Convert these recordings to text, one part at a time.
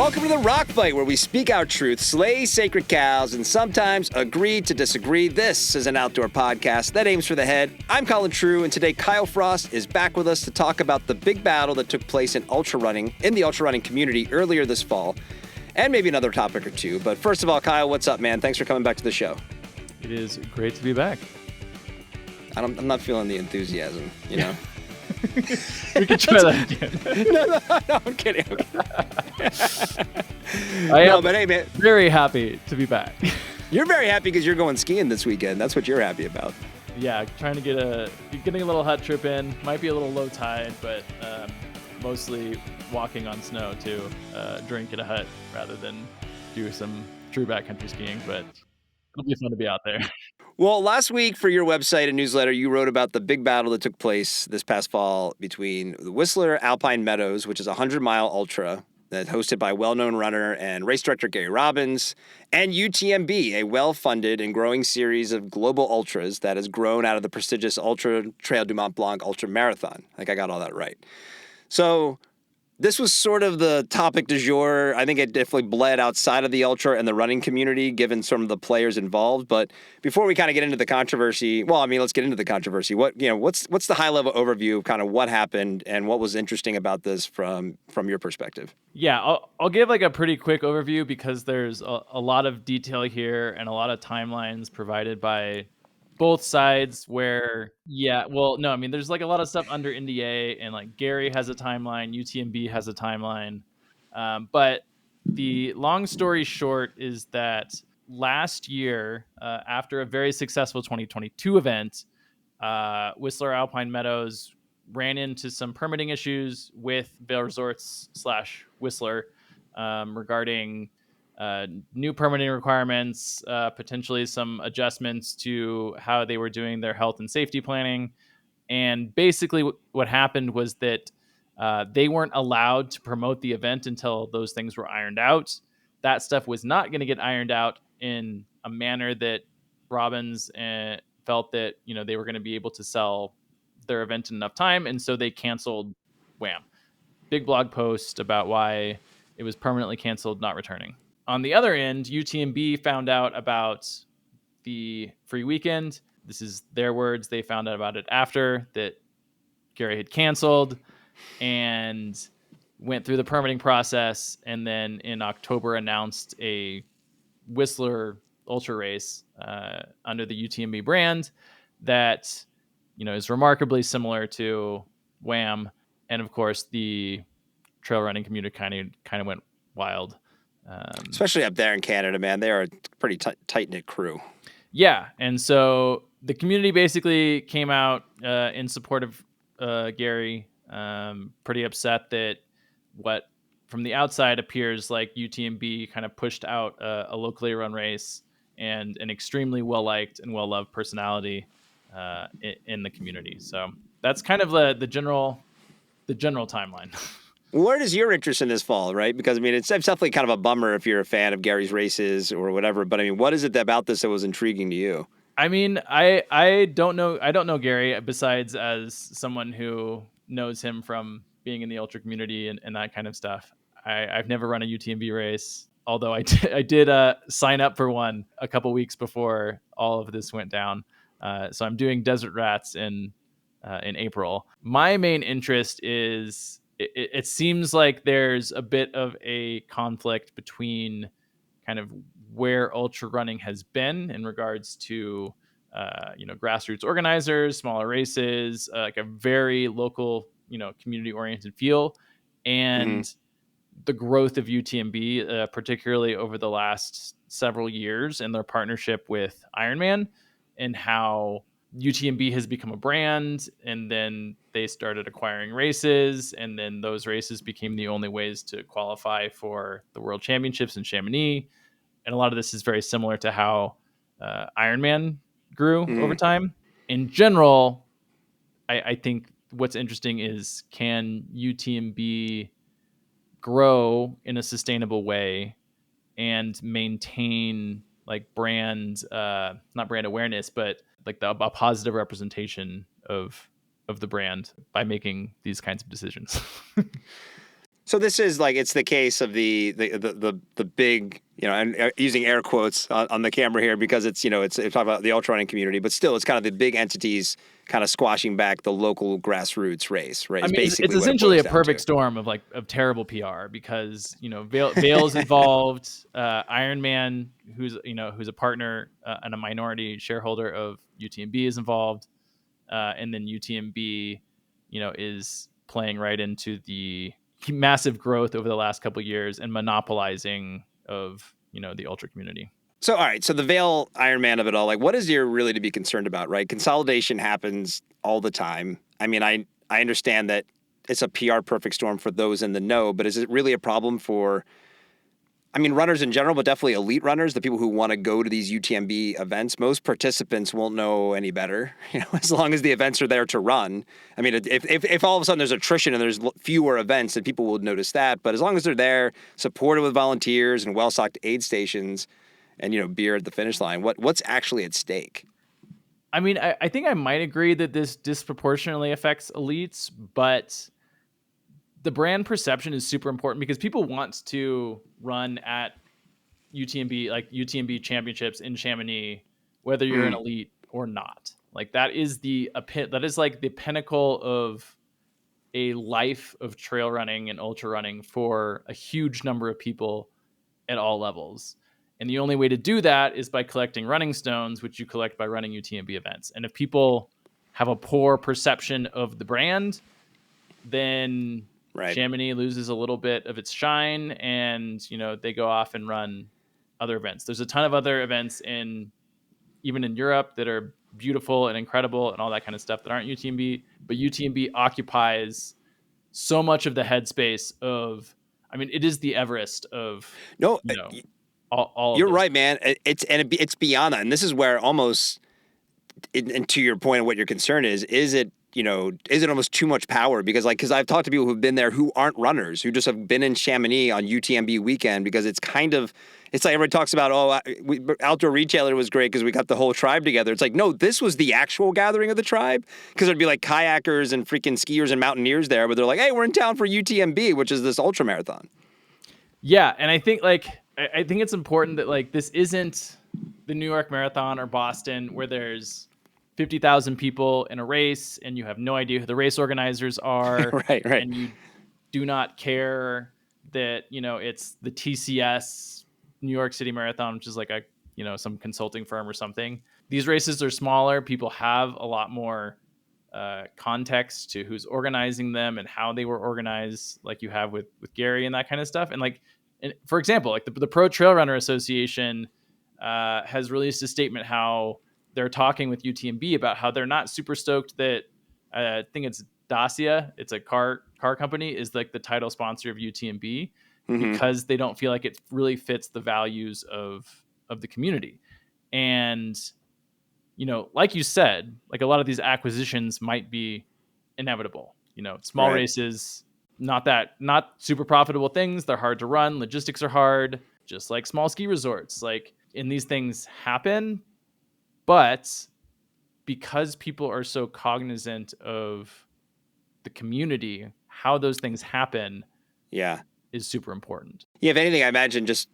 Welcome to the Rock Fight, where we speak our truth, slay sacred cows, and sometimes agree to disagree. This is an outdoor podcast that aims for the head. I'm Colin True, and today Kyle Frost is back with us to talk about the big battle that took place in the ultra running community earlier this fall, and maybe another topic or two. But first of all, Kyle, what's up, man? Thanks for coming back to the show. It is great to be back. I'm not feeling the enthusiasm, you know? We can try that again. No, I'm kidding. But hey, man, very happy to be back. You're very happy because you're going skiing this weekend. That's what you're happy about. Yeah, trying to getting a little hut trip in. Might be a little low tide, but mostly walking on snow to drink at a hut rather than do some true backcountry skiing. But it'll be fun to be out there. Well, last week for your website and newsletter, you wrote about the big battle that took place this past fall between the Whistler Alpine Meadows, which is a 100-mile ultra that's hosted by well-known runner and race director Gary Robbins, and UTMB, a well-funded and growing series of global ultras that has grown out of the prestigious Ultra Trail du Mont Blanc Ultramarathon. I think I got all that right. So this was sort of the topic du jour. I think it definitely bled outside of the ultra and the running community, given some of the players involved. But before we kind of get into the controversy, let's get into the controversy. What's the high level overview of kind of what happened and what was interesting about this from your perspective? Yeah, I'll give like a pretty quick overview because there's a lot of detail here and a lot of timelines provided by both sides where, there's like a lot of stuff under NDA and like Gary has a timeline, UTMB has a timeline. But the long story short is that last year, after a very successful 2022 event, Whistler Alpine Meadows ran into some permitting issues with Vail Resorts / Whistler regarding new permitting requirements, potentially some adjustments to how they were doing their health and safety planning. And basically what happened was that they weren't allowed to promote the event until those things were ironed out. That stuff was not going to get ironed out in a manner that Robbins felt that, they were going to be able to sell their event in enough time. And so they canceled Wham! Big blog post about why it was permanently canceled, not returning. On the other end, UTMB found out about the free weekend. This is their words. They found out about it after that Gary had canceled and went through the permitting process. And then in October announced a Whistler ultra race under the UTMB brand that, is remarkably similar to Wham! And of course, the trail running community kind of went wild. Especially up there in Canada, man. They are a pretty tight-knit crew. Yeah, and so the community basically came out in support of Gary, pretty upset that what from the outside appears like UTMB kind of pushed out a locally run race and an extremely well-liked and well-loved personality in the community. So that's kind of the general timeline. Where does your interest in this fall, right? Because, it's definitely kind of a bummer if you're a fan of Gary's races or whatever. But, what is it about this that was intriguing to you? I don't know. I don't know Gary besides as someone who knows him from being in the ultra community and that kind of stuff. I've never run a UTMB race, although I did sign up for one a couple weeks before all of this went down. So I'm doing Desert Rats in April. My main interest is it seems like there's a bit of a conflict between kind of where ultra running has been in regards to, grassroots organizers, smaller races, like a very local, community oriented feel, and the growth of UTMB, particularly over the last several years and their partnership with Ironman and how UTMB has become a brand, and then they started acquiring races, and then those races became the only ways to qualify for the World Championships in Chamonix. And a lot of this is very similar to how Ironman grew over time. In general, I think what's interesting is, can UTMB grow in a sustainable way and maintain like brand, not brand awareness, but like a positive representation of the brand by making these kinds of decisions. So this is like it's the case of the big, and using air quotes on the camera here because it's it's talking about the ultra running community, but still it's kind of the big entities kind of squashing back the local grassroots race, right? I It's mean, it's basically what it essentially boils a down perfect to. storm of terrible PR because Vail's involved, Ironman, who's a partner and a minority shareholder of UTMB is involved, and then UTMB, is playing right into the massive growth over the last couple of years and monopolizing of the ultra community. So, all right. So the Vail Ironman of it all, like, what is there really to be concerned about, right? Consolidation happens all the time. I mean, I understand that it's a PR perfect storm for those in the know, but is it really a problem for, runners in general, but definitely elite runners, the people who want to go to these UTMB events? Most participants won't know any better, as long as the events are there to run. I mean, if all of a sudden there's attrition and there's fewer events, then people will notice that. But as long as they're there, supported with volunteers and well-stocked aid stations, and beer at the finish line, what's actually at stake? I mean, I think I might agree that this disproportionately affects elites, but the brand perception is super important because people want to run at UTMB, like UTMB championships in Chamonix, whether you're an elite or not. Like that is like the pinnacle of a life of trail running and ultra running for a huge number of people at all levels. And the only way to do that is by collecting running stones, which you collect by running UTMB events. And if people have a poor perception of the brand, then Right. Chamonix loses a little bit of its shine and, they go off and run other events. There's a ton of other events even in Europe that are beautiful and incredible and all that kind of stuff that aren't UTMB, but UTMB occupies so much of the headspace of, it is the Everest of, No, all you're of those. right, man. It's beyond that, and this is where almost, and to your point of what your concern is it almost too much power? Because I've talked to people who've been there who aren't runners, who just have been in Chamonix on UTMB weekend because it's like everybody talks about, outdoor retailer was great because we got the whole tribe together. It's like, no, this was the actual gathering of the tribe, because there'd be like kayakers and freaking skiers and mountaineers there, but they're like, hey, we're in town for UTMB, which is this ultramarathon. Yeah, and I think I think it's important that this isn't the New York Marathon or Boston where there's 50,000 people in a race and you have no idea who the race organizers are, right. and you do not care that it's the TCS New York City Marathon, which is like some consulting firm or something. These races are smaller. People have a lot more context to who's organizing them and how they were organized, like you have with Gary and that kind of stuff. And for example, like the Pro Trail Runner Association has released a statement how they're talking with UTMB about how they're not super stoked that I think it's Dacia, it's a car company, is like the title sponsor of UTMB because they don't feel like it really fits the values of the community. And like you said, like a lot of these acquisitions might be inevitable. Small races, not super profitable things. They're hard to run. Logistics are hard, just like small ski resorts. And these things happen, but because people are so cognizant of the community, how those things happen, is super important. Yeah, if anything, I imagine just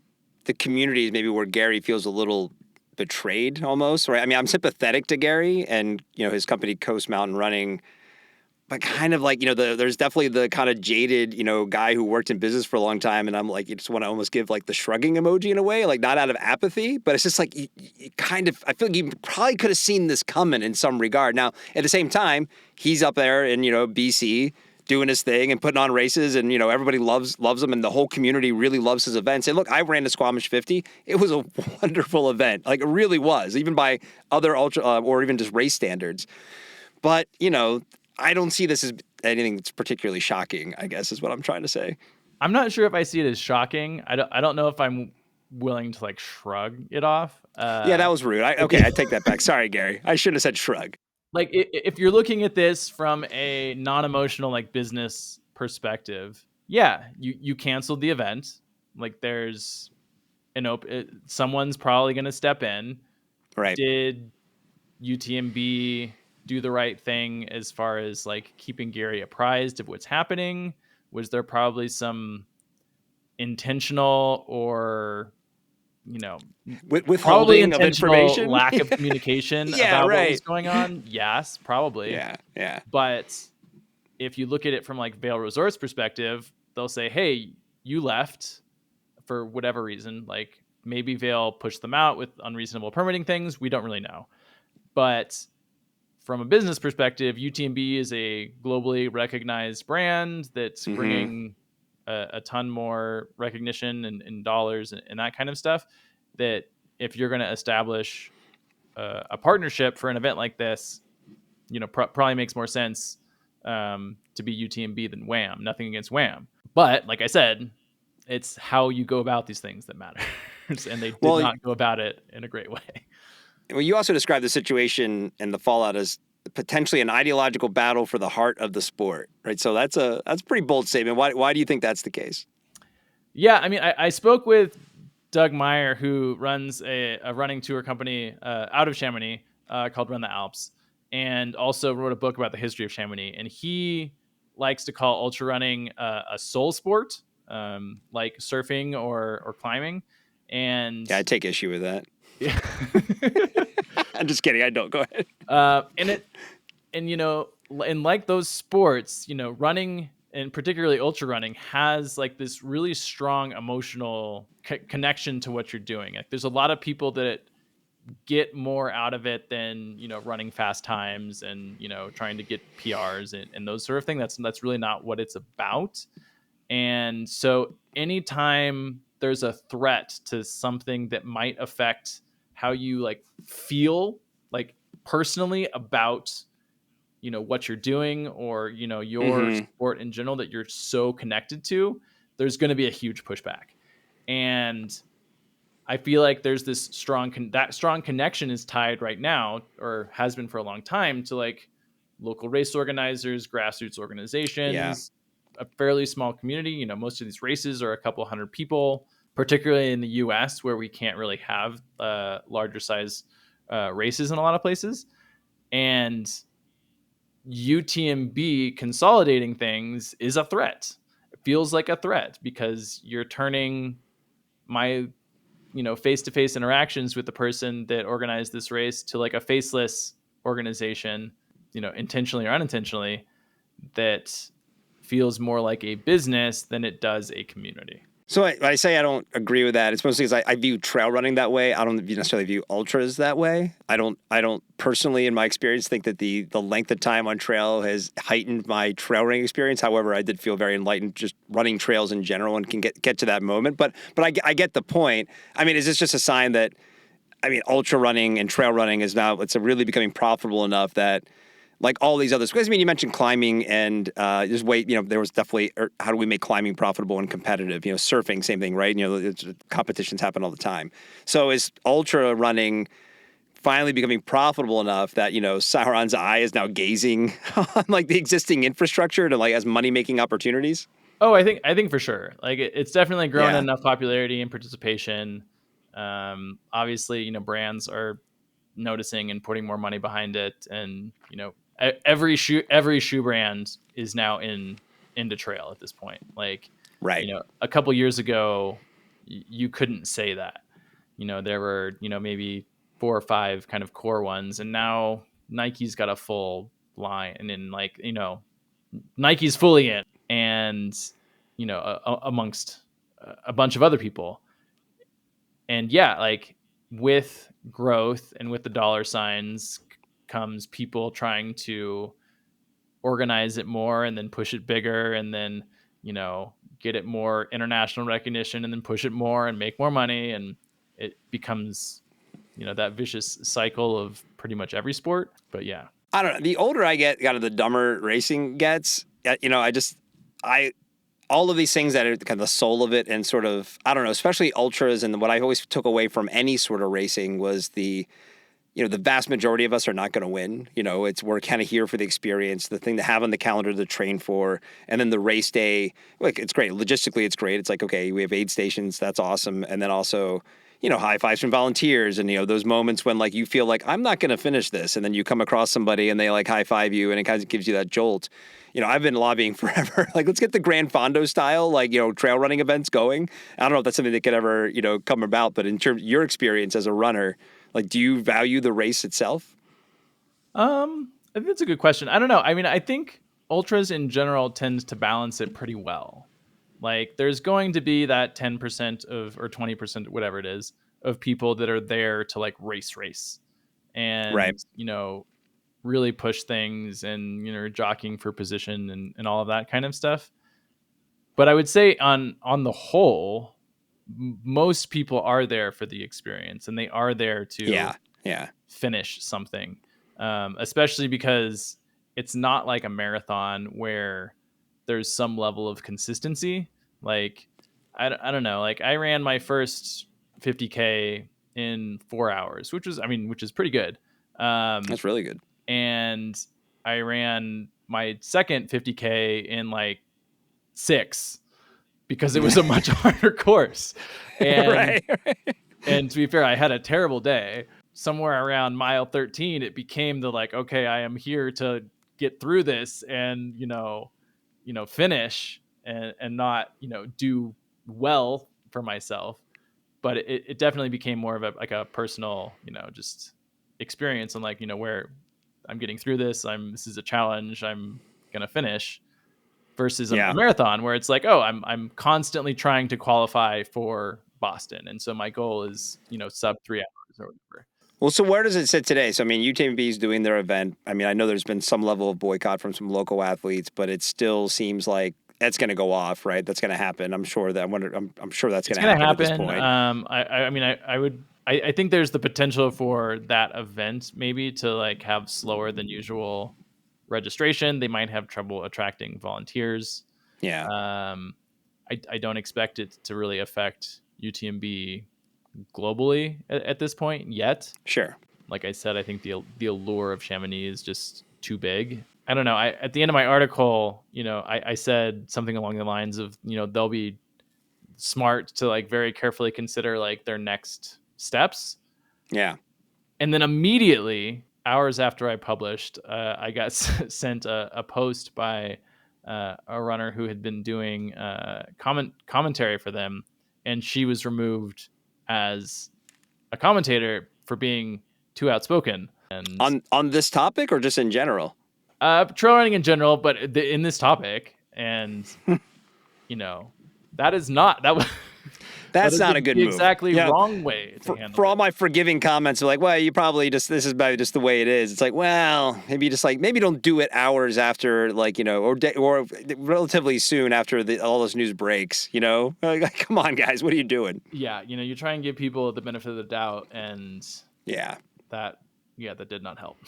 the community is maybe where Gary feels a little betrayed almost, right? I mean, I'm sympathetic to Gary and, his company Coast Mountain Running, but kind of like, there's definitely the kind of jaded, guy who worked in business for a long time. And I'm like, you just want to almost give like the shrugging emoji in a way, like not out of apathy, but it's just like, you kind of, I feel like you probably could have seen this coming in some regard. Now, at the same time, he's up there in, BC doing his thing and putting on races, and everybody loves him, and the whole community really loves his events. And look, I ran the Squamish 50. It was a wonderful event, like it really was, even by other ultra or even just race standards. But I don't see this as anything that's particularly shocking, I guess is what I'm trying to say. I'm not sure if I see it as shocking. I don't know if I'm willing to shrug it off. Yeah, that was rude. I take that back. Sorry, Gary. I shouldn't have said shrug. Like if you're looking at this from a non-emotional business perspective, yeah, you canceled the event. Like there's someone's probably going to step in. Right. Did UTMB do the right thing as far as keeping Gary apprised of what's happening? was there probably some intentional or, probably Withholding of intentional information. lack of communication Yeah, about what was right. going on? Yes, probably. Yeah. But if you look at it from like Vail Resorts perspective, they'll say, hey, you left for whatever reason. Like maybe Vail pushed them out with unreasonable permitting things. We don't really know. But from a business perspective, UTMB is a globally recognized brand that's bringing a ton more recognition and dollars and that kind of stuff. That if you're going to establish a partnership for an event like this, probably makes more sense to be UTMB than Wham. Nothing against Wham, but like I said, it's how you go about these things that matters, and they did not go about it in a great way. Well, you also described the situation and the fallout as potentially an ideological battle for the heart of the sport, right? So that's a pretty bold statement. Why do you think that's the case? Yeah, I mean, I spoke with Doug Meyer, who runs a running tour company out of Chamonix called Run the Alps, and also wrote a book about the history of Chamonix. And he likes to call ultra running a soul sport, like surfing or climbing. And yeah, I take issue with that. Yeah. I'm just kidding. I don't. Go ahead. And like those sports, running and particularly ultra running has like this really strong emotional connection to what you're doing. Like there's a lot of people that get more out of it than, running fast times and, trying to get PRs and those sort of things. That's really not what it's about. And so anytime there's a threat to something that might affect how you like feel like personally about, what you're doing or, your sport in general that you're so connected to, there's going to be a huge pushback. And I feel like there's this strong connection is tied right now, or has been for a long time, to like local race organizers, grassroots organizations, a fairly small community. Most of these races are a couple hundred people, particularly in the US where we can't really have larger size races in a lot of places. And UTMB consolidating things is a threat. It feels like a threat because you're turning my face-to-face interactions with the person that organized this race to like a faceless organization, intentionally or unintentionally, that feels more like a business than it does a community. So I say I don't agree with that. It's mostly because I view trail running that way. I don't necessarily view ultras that way. I don't personally, in my experience, think that the length of time on trail has heightened my trail running experience. However, I did feel very enlightened just running trails in general and can get to that moment. But I get the point. I mean, is this just a sign that, ultra running and trail running is now, it's really becoming profitable enough that, like all these other sports, you mentioned climbing and there's there was definitely, how do we make climbing profitable and competitive? Surfing, same thing, right? Competitions happen all the time. So is ultra running finally becoming profitable enough that, Sauron's eye is now gazing on like the existing infrastructure to like as money-making opportunities? Oh, I think for sure. Like it's definitely grown enough popularity and participation. Obviously, brands are noticing and putting more money behind it, and every shoe brand is now into trail at this point. Like, right. A couple years ago, you couldn't say that. There were maybe 4 or 5 kind of core ones, and now Nike's got a full line, and then Nike's fully in, and amongst a bunch of other people. And like with growth and with the dollar signs comes people trying to organize it more and then push it bigger and then, get it more international recognition and then push it more and make more money. And it becomes, that vicious cycle of pretty much every sport. But yeah. I don't know. The older I get, kind of the dumber racing gets. All of these things that are kind of the soul of it and sort of, I don't know, especially ultras, and what I always took away from any sort of racing was the vast majority of us are not going to win. We're kind of here for the experience, the thing to have on the calendar to train for, and then the race day, like it's great. Logistically, it's great. It's like, okay, we have aid stations. That's awesome. And then also, high fives from volunteers and, those moments when like you feel like I'm not going to finish this. And then you come across somebody and they like high five you and it kind of gives you that jolt. I've been lobbying forever. Like, let's get the Grand Fondo style, like, trail running events going. I don't know if that's something that could ever, come about, but in terms of your experience as a runner, like, do you value the race itself? I think that's a good question. I don't know. I mean, I think ultras in general tends to balance it pretty well. Like, there's going to be that 10% of, or 20%, whatever it is, of people that are there to like race Right. and, really push things and, jockeying for position and all of that kind of stuff. But I would say on the whole, most people are there for the experience and they are there to Yeah. finish something, especially because it's not like a marathon where there's some level of consistency. Like, I don't know. Like, I ran my first 50K in 4 hours, which is pretty good. That's really good. And I ran my second 50K in like 6 because it was a much harder course. And Right. and to be fair, I had a terrible day. Somewhere around mile 13, it became the like, okay, I am here to get through this and, finish and not, do well for myself. But it definitely became more of a personal, just experience and like, where I'm getting through this. This is a challenge. I'm going to finish versus a marathon where it's like, oh, I'm constantly trying to qualify for Boston. And so my goal is, sub 3 hours or whatever. Well, so where does it sit today? So, I mean, UTMB is doing their event. I mean, I know there's been some level of boycott from some local athletes, but it still seems like that's going to go off, right? That's going to happen. I'm sure that. I'm sure that's going to happen at this point. I think there's the potential for that event maybe to like have slower than usual registration. They might have trouble attracting volunteers. Yeah. I don't expect it to really affect UTMB globally at this point yet. Sure. Like I said, I think the allure of Chamonix is just too big. I don't know. At the end of my article, I said something along the lines of, they'll be smart to like very carefully consider like their next steps. Yeah. And then immediately, hours after I published, I got sent a post by a runner who had been doing commentary for them, and she was removed as a commentator for being too outspoken. And on this topic or just in general? Trail running in general, but in this topic, and that is not that was. That's not a good move. Exactly wrong way to handle for all my forgiving comments are like, well, you probably this is about just the way it is. It's like, well, maybe don't do it hours after, like, or relatively soon after all this news breaks, Like, come on, guys, what are you doing? Yeah. You try and give people the benefit of the doubt, and that did not help.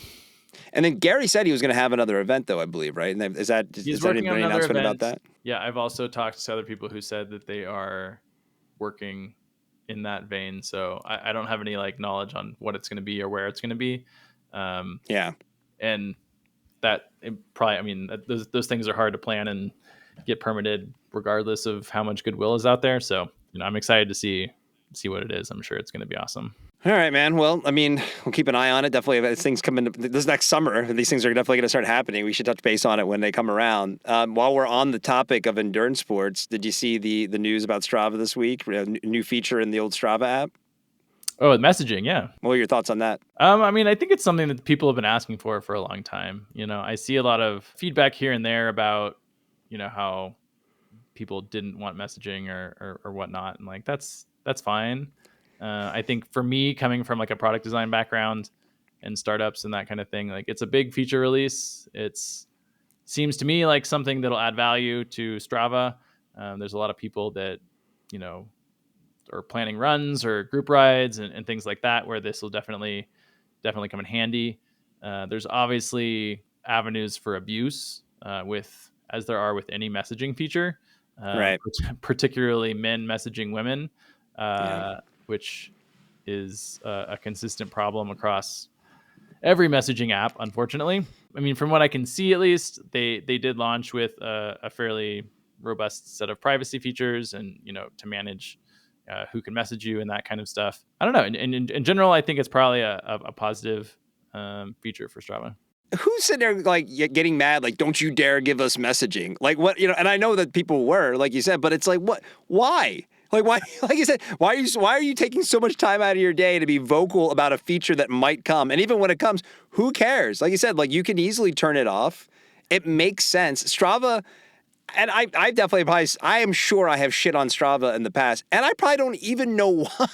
And then Gary said he was going to have another event, though, I believe, right? And is that any announcement about that? Yeah, I've also talked to other people who said that they are working in that vein. So I don't have any like knowledge on what it's going to be or where it's going to be. And that probably, those things are hard to plan and get permitted regardless of how much goodwill is out there. So, I'm excited to see what it is. I'm sure it's going to be awesome. All right, man. Well, we'll keep an eye on it. Definitely, as things come in this next summer, these things are definitely going to start happening. We should touch base on it when they come around. While we're on the topic of endurance sports, did you see the news about Strava this week? A new feature in the old Strava app? Oh, messaging, yeah. What are your thoughts on that? I think it's something that people have been asking for a long time. I see a lot of feedback here and there about, how people didn't want messaging or whatnot, and like that's fine. I think for me, coming from like a product design background and startups and that kind of thing, like it's a big feature release. It's seems to me like something that'll add value to Strava. There's a lot of people that, are planning runs or group rides and things like that, where this will definitely come in handy. There's obviously avenues for abuse as there are with any messaging feature, right? Particularly men messaging women. Which is a consistent problem across every messaging app, unfortunately. From what I can see, at least, they did launch with a fairly robust set of privacy features and, to manage who can message you and that kind of stuff. I don't know. In general, I think it's probably a positive feature for Strava. Who's sitting there like getting mad? Like, don't you dare give us messaging? Like what, and I know that people were, like you said, but it's like, what, why? Like, why, like you said, why are you taking so much time out of your day to be vocal about a feature that might come? And even when it comes, who cares? Like you said, like you can easily turn it off. It makes sense. Strava, and I definitely probably, I am sure I have shit on Strava in the past, and I probably don't even know why.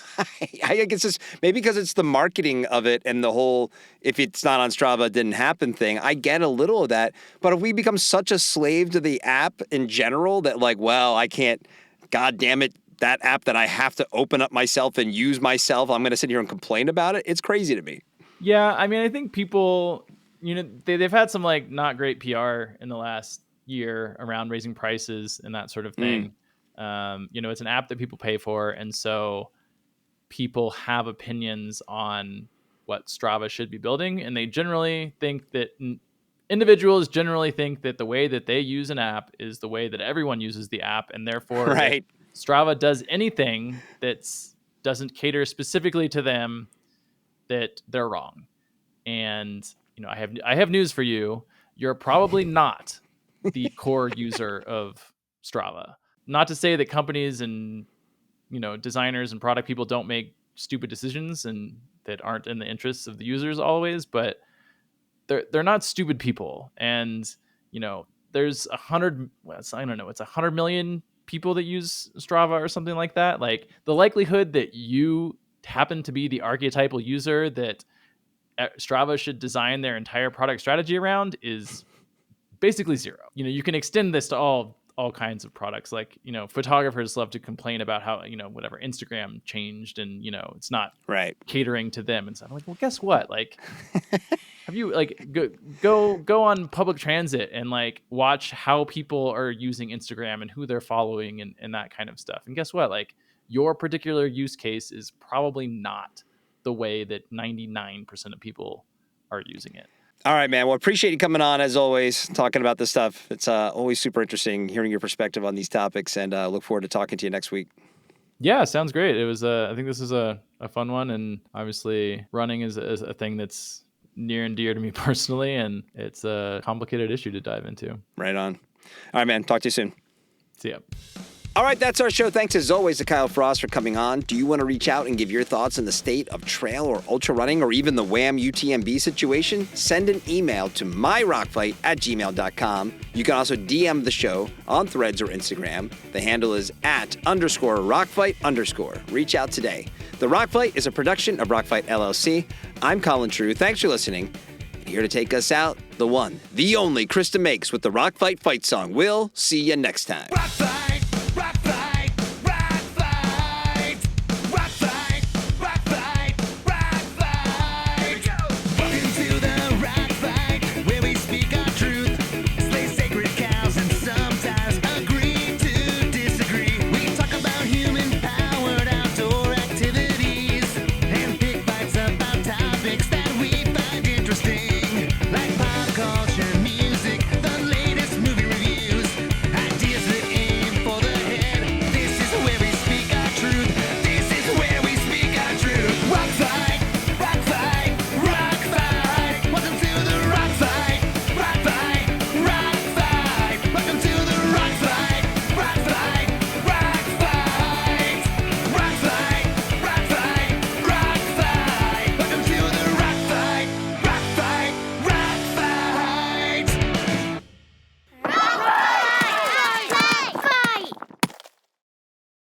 I think it's just maybe because it's the marketing of it and the whole, if it's not on Strava, it didn't happen thing. I get a little of that, but if we become such a slave to the app in general that like, well, I can't, God damn it, that app that I have to open up myself and use myself, I'm going to sit here and complain about it. It's crazy to me. Yeah, I mean, I think people, they've had some like not great PR in the last year around raising prices and that sort of thing. It's an app that people pay for, and so people have opinions on what Strava should be building, and they generally think that individuals generally think that the way that they use an app is the way that everyone uses the app, and therefore right. Strava does anything that doesn't cater specifically to them, that they're wrong. And I have news for you. You're probably not the core user of Strava. Not to say that companies and designers and product people don't make stupid decisions and that aren't in the interests of the users always, but they're not stupid people. And there's 100 million people that use Strava or something like that. Like the likelihood that you happen to be the archetypal user that Strava should design their entire product strategy around is basically zero. You can extend this to all kinds of products. Like, photographers love to complain about how, whatever Instagram changed and, it's not right catering to them. And so I'm like, well, guess what? Like, have you like go on public transit and like watch how people are using Instagram and who they're following and that kind of stuff. And guess what? Like your particular use case is probably not the way that 99% of people are using it. All right, man. Well, appreciate you coming on as always, talking about this stuff. It's always super interesting hearing your perspective on these topics, and look forward to talking to you next week. Yeah, sounds great. It was I think this is a fun one, and obviously running is a thing that's near and dear to me personally, and it's a complicated issue to dive into. Right on. All right, man. Talk to you soon. See ya. All right, that's our show. Thanks as always to Kyle Frost for coming on. Do you want to reach out and give your thoughts on the state of trail or ultra running or even the Wham UTMB situation? Send an email to myrockfight@gmail.com. You can also DM the show on Threads or Instagram. The handle is @_rockfight_. Reach out today. The Rock Fight is a production of Rockfight LLC. I'm Colin True. Thanks for listening. And here to take us out, the one, the only Krista Makes with the Rock Fight fight song. We'll see you next time. Rock fight. Like popcorn.